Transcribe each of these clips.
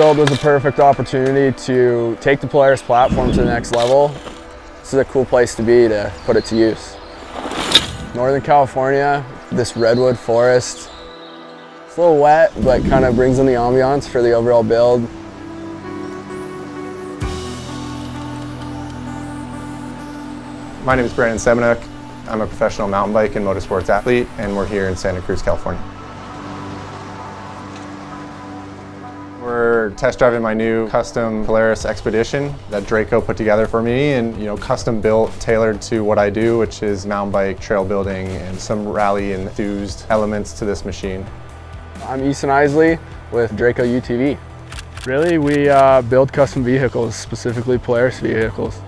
build was a perfect opportunity to take the Polaris platform to the next level. This is a cool place to be to put it to use. Northern California, this redwood forest. It's a little wet, but kind of brings in the ambiance for the overall build. My name is Brandon Semenuk. I'm a professional mountain bike and motorsports athlete, and we're here in Santa Cruz, California. We're test driving my new custom Polaris XPEDITION that DRACO put together for me, and custom built, tailored to what I do, which is mountain bike, trail building, and some rally enthused elements to this machine. I'm Easton Isley with DRACO UTV. Really, we build custom vehicles, specifically Polaris vehicles.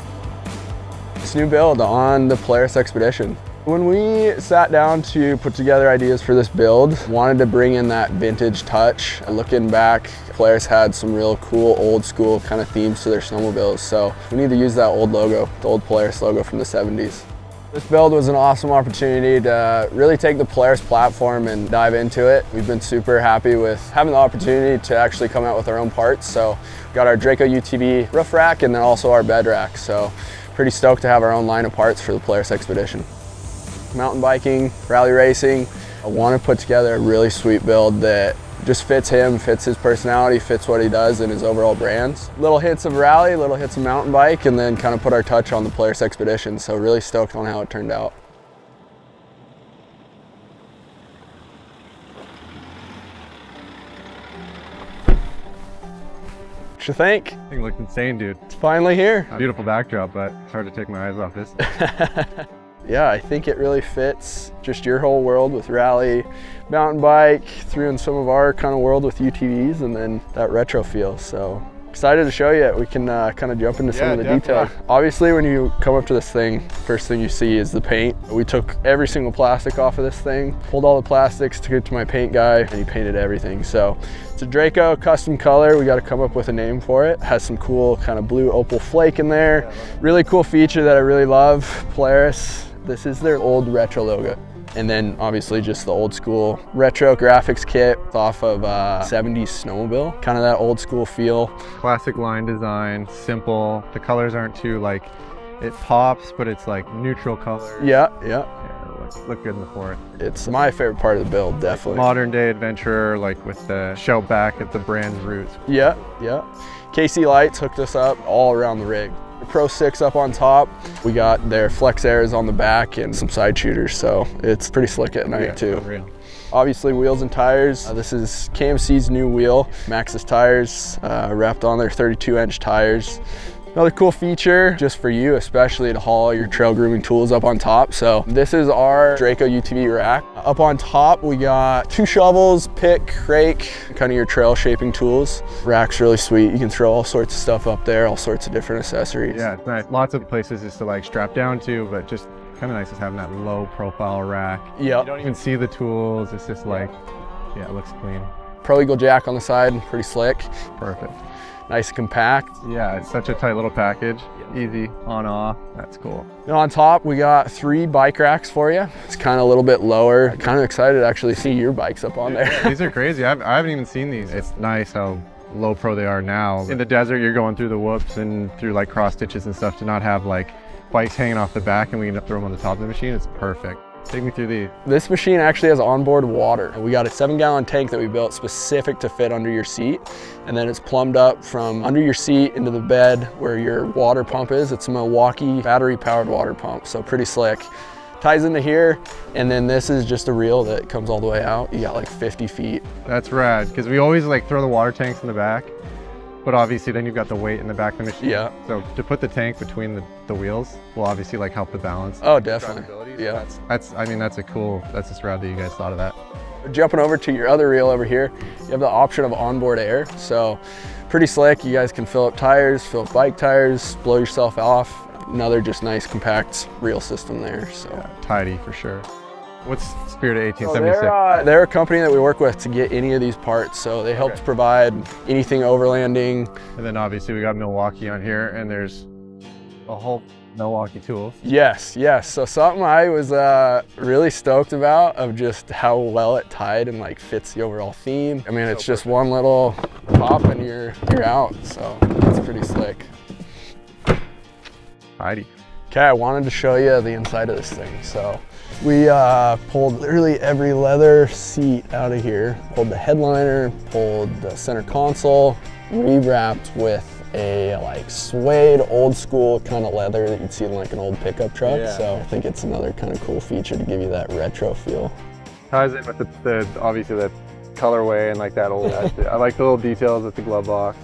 This new build on the Polaris XPEDITION. When we sat down to put together ideas for this build, wanted to bring in that vintage touch. Looking back, Polaris had some real cool old school kind of themes to their snowmobiles, so we need to use that old logo, the old Polaris logo from the 70s. This build was an awesome opportunity to really take the Polaris platform and dive into it. We've been super happy with having the opportunity to actually come out with our own parts. So we got our DRACO UTV roof rack and then also our bed rack. So pretty stoked to have our own line of parts for the Polaris XPEDITION. Mountain biking, rally racing, I want to put together a really sweet build that just fits him, fits his personality, fits what he does and his overall brands. Little hits of rally, little hits of mountain bike, and then kind of put our touch on the Polaris XPEDITION. So really stoked on how it turned out. What you think? This thing looked insane, dude. It's finally here. Beautiful backdrop, but it's hard to take my eyes off this. Yeah, I think it really fits just your whole world with rally, mountain bike, threw in some of our kind of world with UTVs, and then that retro feel. So excited to show you it. We can kind of jump into some of the details. Obviously, when you come up to this thing, first thing you see is the paint. We took every single plastic off of this thing, pulled all the plastics, took it to my paint guy, and he painted everything. So it's a DRACO custom color. We got to come up with a name for it. It has some cool kind of blue opal flake in there. Really cool feature that I really love, Polaris. This is their old retro logo. And then obviously just the old school retro graphics kit off of 70s snowmobile. Kind of that old school feel. Classic line design, simple. The colors aren't too like, it pops, but it's like neutral color. Yeah. Look good in the forest. It's my favorite part of the build, definitely. Modern day adventurer, like with the show back at the brand's roots. Yeah. KC Lights hooked us up all around the rig. Pro 6 up on top. We got their flex airs on the back and some side shooters, so it's pretty slick at night too. Unreal. Obviously wheels and tires. This is KMC's new wheel. Maxxis tires, wrapped on their 32-inch tires. Another cool feature, just for you especially, to haul your trail grooming tools up on top. So this is our DRACO UTV rack. Up on top we got 2 shovels, pick, rake, kind of your trail shaping tools. Rack's really sweet. You can throw all sorts of stuff up there, all sorts of different accessories. Yeah, it's nice. Lots of places just to like strap down to, but just kind of nice just having that low profile rack. Yeah. You don't even see the tools. It's just like, yeah, it looks clean. Pro Eagle jack on the side, pretty slick. Perfect. Nice and compact. Yeah, it's such a tight little package. Easy on off, that's cool. And on top we got 3 bike racks for you. It's kind of a little bit lower. Kind of excited to actually see your bikes up on there. These are crazy. I haven't even seen these. It's nice how low pro they are now. In the desert you're going through the whoops and through like cross stitches and stuff, to not have like bikes hanging off the back and we can throw them on the top of the machine. It's perfect. Take me through these. This machine actually has onboard water. We got a 7-gallon tank that we built specific to fit under your seat. And then it's plumbed up from under your seat into the bed where your water pump is. It's a Milwaukee battery powered water pump, so pretty slick. Ties into here, and then this is just a reel that comes all the way out. You got like 50 feet. That's rad, because we always like throw the water tanks in the back, but obviously then you've got the weight in the back of the machine. Yeah. So to put the tank between the wheels will obviously like help the balance. Oh, definitely. Yeah. I mean, that's just rad that you guys thought of that. Jumping over to your other reel over here, you have the option of onboard air. So pretty slick. You guys can fill up tires, fill up bike tires, blow yourself off. Another just nice compact reel system there. So yeah, tidy for sure. What's Spirit of 1876? They're a company that we work with to get any of these parts. So they help to provide anything overlanding. And then obviously we got Milwaukee on here, and there's a whole No wonky tools. Yes, yes. So something I was really stoked about of just how well it tied and like fits the overall theme. I mean, it's just one little pop and you're out. So it's pretty slick. Alrighty. Okay, I wanted to show you the inside of this thing. So we pulled literally every leather seat out of here. Pulled the headliner, pulled the center console, rewrapped with a like suede old school kind of leather that you'd see in like an old pickup truck. Yeah. So I think it's another kind of cool feature to give you that retro feel. Ties it with the obviously the colorway and like that old, I like the little details with the glove box.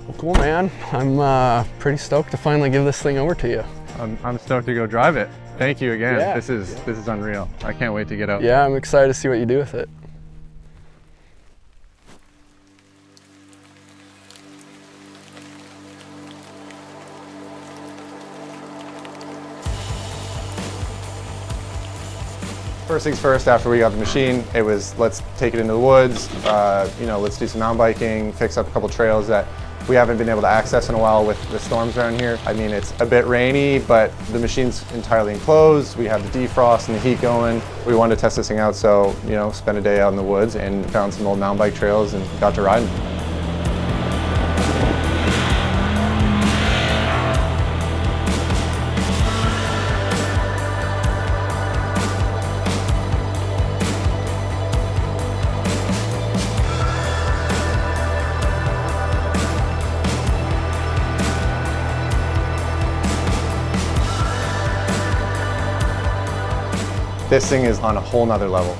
Well, cool, man. I'm pretty stoked to finally give this thing over to you. I'm stoked to go drive it. Thank you again. Yeah. This is unreal. I can't wait to get out. Yeah, I'm excited to see what you do with it. First things first, after we got the machine, it was let's take it into the woods, you know, let's do some mountain biking, fix up a couple trails that we haven't been able to access in a while with the storms around here. I mean, it's a bit rainy, but the machine's entirely enclosed. We have the defrost and the heat going. We wanted to test this thing out, so, you know, spent a day out in the woods and found some old mountain bike trails and got to riding. This thing is on a whole nother level.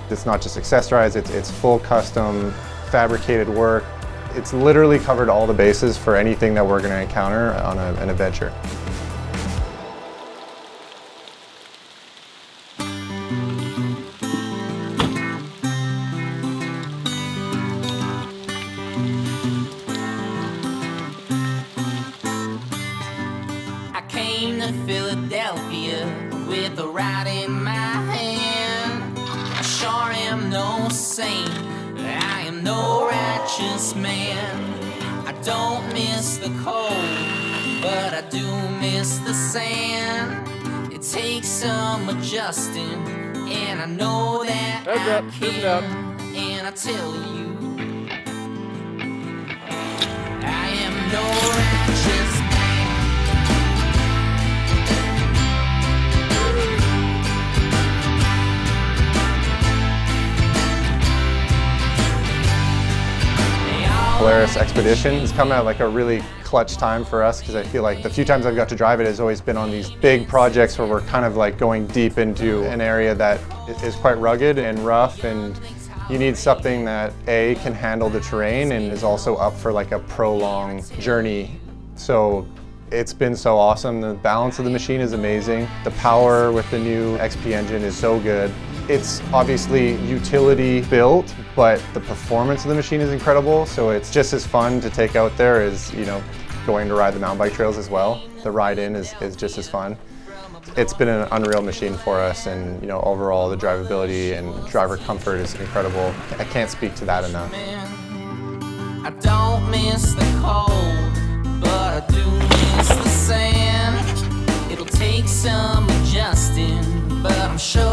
It's not just accessorized, it's full custom fabricated work. It's literally covered all the bases for anything that we're going to encounter on an adventure. I came to Philadelphia with a ride in my hand. I sure am no saint, I am no righteous man. I don't miss the cold, but I do miss the sand. It takes some adjusting, and I know that I can. And I tell you, I am no righteous man. Polaris XPEDITION has come at like a really clutch time for us because I feel like the few times I've got to drive it has always been on these big projects where we're kind of like going deep into an area that is quite rugged and rough, and you need something that A, can handle the terrain and is also up for like a prolonged journey. So it's been so awesome. The balance of the machine is amazing. The power with the new XP engine is so good. It's obviously utility built, but the performance of the machine is incredible. So it's just as fun to take out there as, you know, going to ride the mountain bike trails as well. The ride in is just as fun. It's been an unreal machine for us, and, you know, overall the drivability and driver comfort is incredible. I can't speak to that enough. I don't miss the cold, but I do miss the sand. It'll take some adjusting, but I'm sure